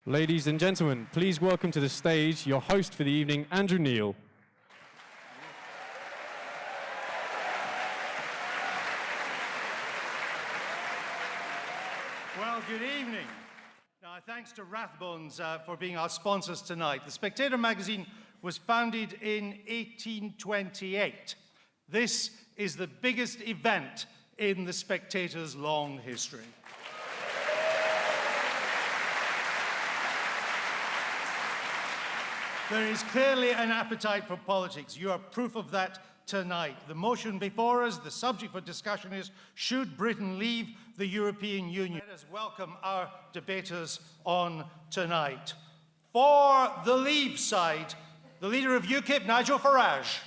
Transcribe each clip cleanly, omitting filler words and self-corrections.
Ladies and gentlemen, please welcome to the stage your host for the evening, Andrew Neil. Well, good evening. Now, thanks to Rathbones for being our sponsors tonight. The Spectator magazine was founded in 1828. This is the biggest event in the Spectator's long history. There is clearly an appetite for politics. You are proof of that tonight. The motion before us, the subject for discussion is, should Britain leave the European Union? Let us welcome our debaters on tonight. For the Leave side, the leader of UKIP, Nigel Farage.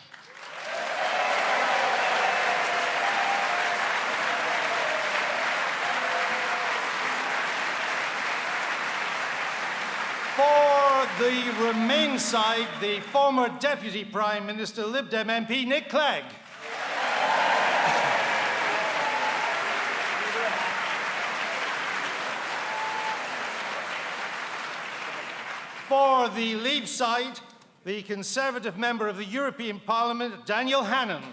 For the Remain side, the former Deputy Prime Minister, Lib Dem MP, Nick Clegg. For the Leave side, the Conservative member of the European Parliament, Daniel Hannan.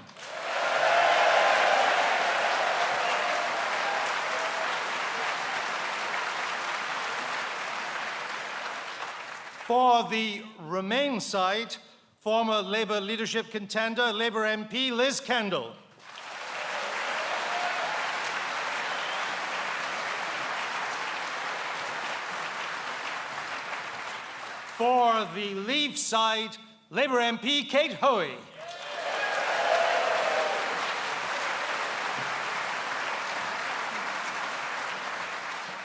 For the Remain side, former Labour leadership contender, Labour MP Liz Kendall. For the Leave side, Labour MP Kate Hoey.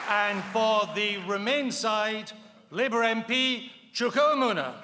And for the Remain side, Labour MP Chuka Umunna.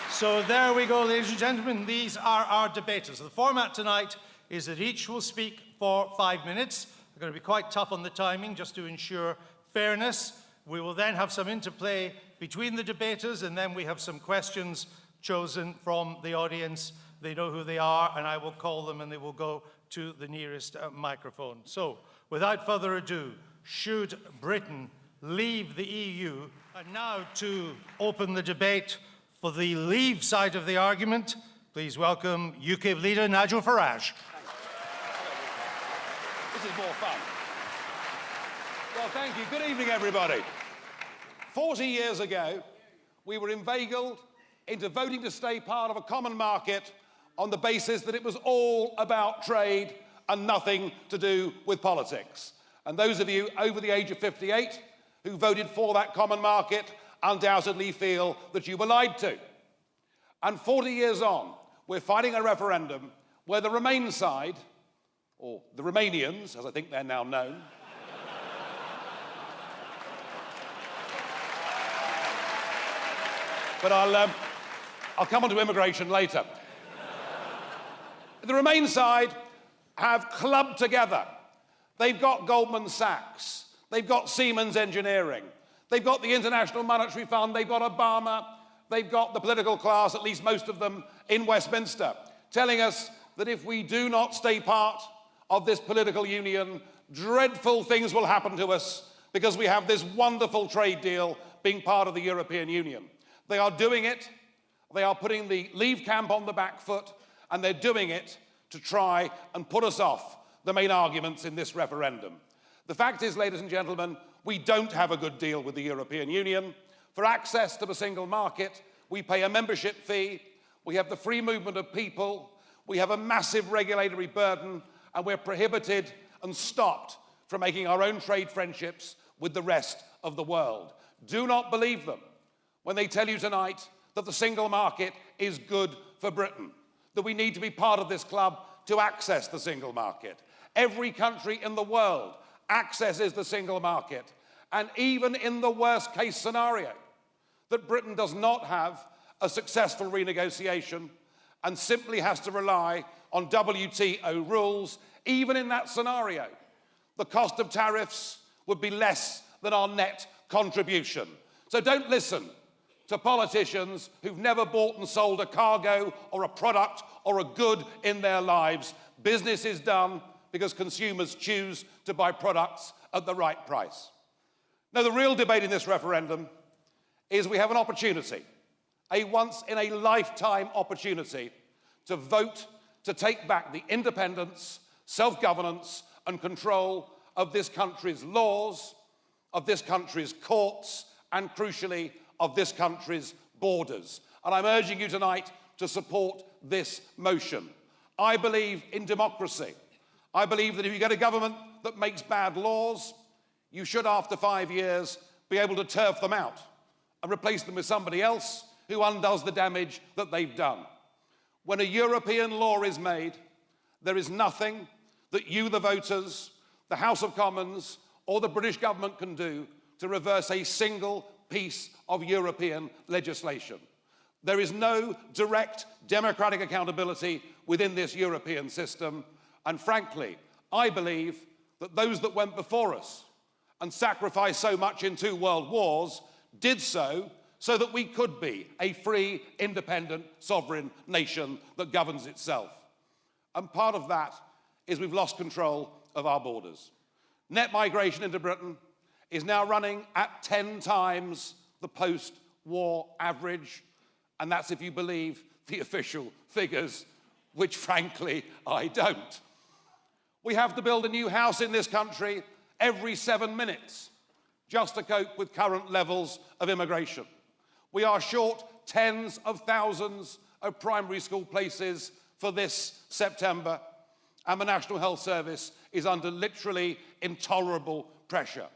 So there we go, ladies and gentlemen. These are our debaters. The format tonight is that each will speak for 5 minutes. We're going to be quite tough on the timing just to ensure fairness. We will then have some interplay between the debaters, and then we have some questions chosen from the audience. They know who they are, and I will call them, and they will go to the nearest microphone. So, without further ado, should Britain leave the EU? And now to open the debate for the Leave side of the argument, please welcome UKIP leader Nigel Farage. This is more fun. Well, thank you. Good evening, everybody. 40 years ago, we were inveigled into voting to stay part of a common market on the basis that it was all about trade and nothing to do with politics. And those of you over the age of 58 who voted for that common market undoubtedly feel that you were lied to. And 40 years on, we're fighting a referendum where the Remain side, or the Romanians, as I think they're now known, but I'll come on to immigration later. The Remain side have clubbed together. They've got Goldman Sachs, they've got Siemens Engineering, they've got the International Monetary Fund, they've got Obama, they've got the political class, at least most of them, in Westminster, telling us that if we do not stay part of this political union, dreadful things will happen to us because we have this wonderful trade deal being part of the European Union. They are doing it, they are putting the Leave camp on the back foot, and they're doing it to try and put us off the main arguments in this referendum. The fact is, ladies and gentlemen, we don't have a good deal with the European Union. For access to the single market, we pay a membership fee, we have the free movement of people, we have a massive regulatory burden, and we're prohibited and stopped from making our own trade friendships with the rest of the world. Do not believe them when they tell you tonight that the single market is good for Britain, that we need to be part of this club to access the single market. Every country in the world accesses the single market. And even in the worst case scenario, that Britain does not have a successful renegotiation and simply has to rely on WTO rules, even in that scenario, the cost of tariffs would be less than our net contribution. So don't listen to politicians who've never bought and sold a cargo or a product or a good in their lives. Business is done because consumers choose to buy products at the right price. Now, the real debate in this referendum is we have an opportunity, a once-in-a-lifetime opportunity, to vote to take back the independence, self-governance and control of this country's laws, of this country's courts, and crucially, of this country's borders. And I'm urging you tonight to support this motion. I believe in democracy. I believe that if you get a government that makes bad laws, you should, after 5 years, be able to turf them out and replace them with somebody else who undoes the damage that they've done. When a European law is made, there is nothing that you, the voters, the House of Commons, or the British government can do to reverse a single piece of European legislation. There is no direct democratic accountability within this European system, and frankly, I believe that those that went before us and sacrificed so much in 2 world wars did so that we could be a free, independent, sovereign nation that governs itself. And part of that is we've lost control of our borders. Net migration into Britain is now running at 10 times the post-war average, and that's if you believe the official figures, which frankly I don't. We have to build a new house in this country every 7 minutes just to cope with current levels of immigration. We are short tens of thousands of primary school places for this September, and the National Health Service is under literally intolerable pressure.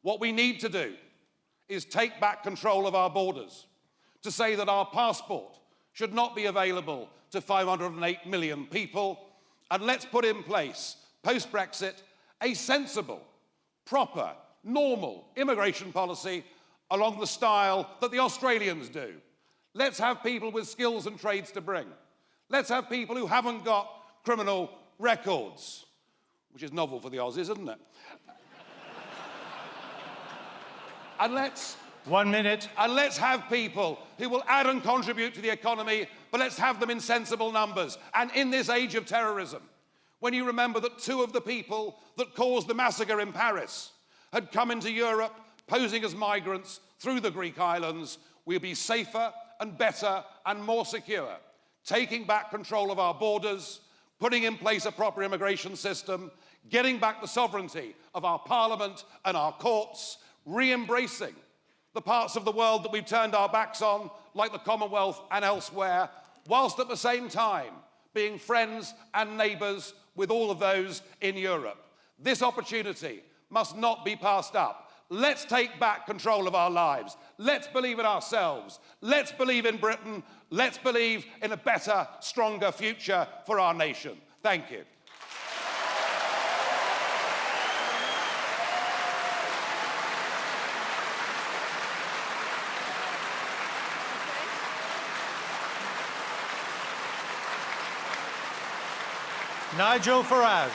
What we need to do is take back control of our borders, to say that our passport should not be available to 508 million people, and let's put in place, post-Brexit, a sensible, proper, normal immigration policy along the style that the Australians do. Let's have people with skills and trades to bring. Let's have people who haven't got criminal records, which is novel for the Aussies, isn't it? And let's 1 minute. And let's have people who will add and contribute to the economy, but let's have them in sensible numbers. And in this age of terrorism, when you remember that 2 of the people that caused the massacre in Paris had come into Europe posing as migrants through the Greek islands, we'll be safer and better and more secure, taking back control of our borders, putting in place a proper immigration system, getting back the sovereignty of our parliament and our courts, re-embracing the parts of the world that we've turned our backs on, like the Commonwealth and elsewhere, whilst at the same time being friends and neighbours with all of those in Europe. This opportunity must not be passed up. Let's take back control of our lives. Let's believe in ourselves. Let's believe in Britain. Let's believe in a better, stronger future for our nation. Thank you. Nigel Farage.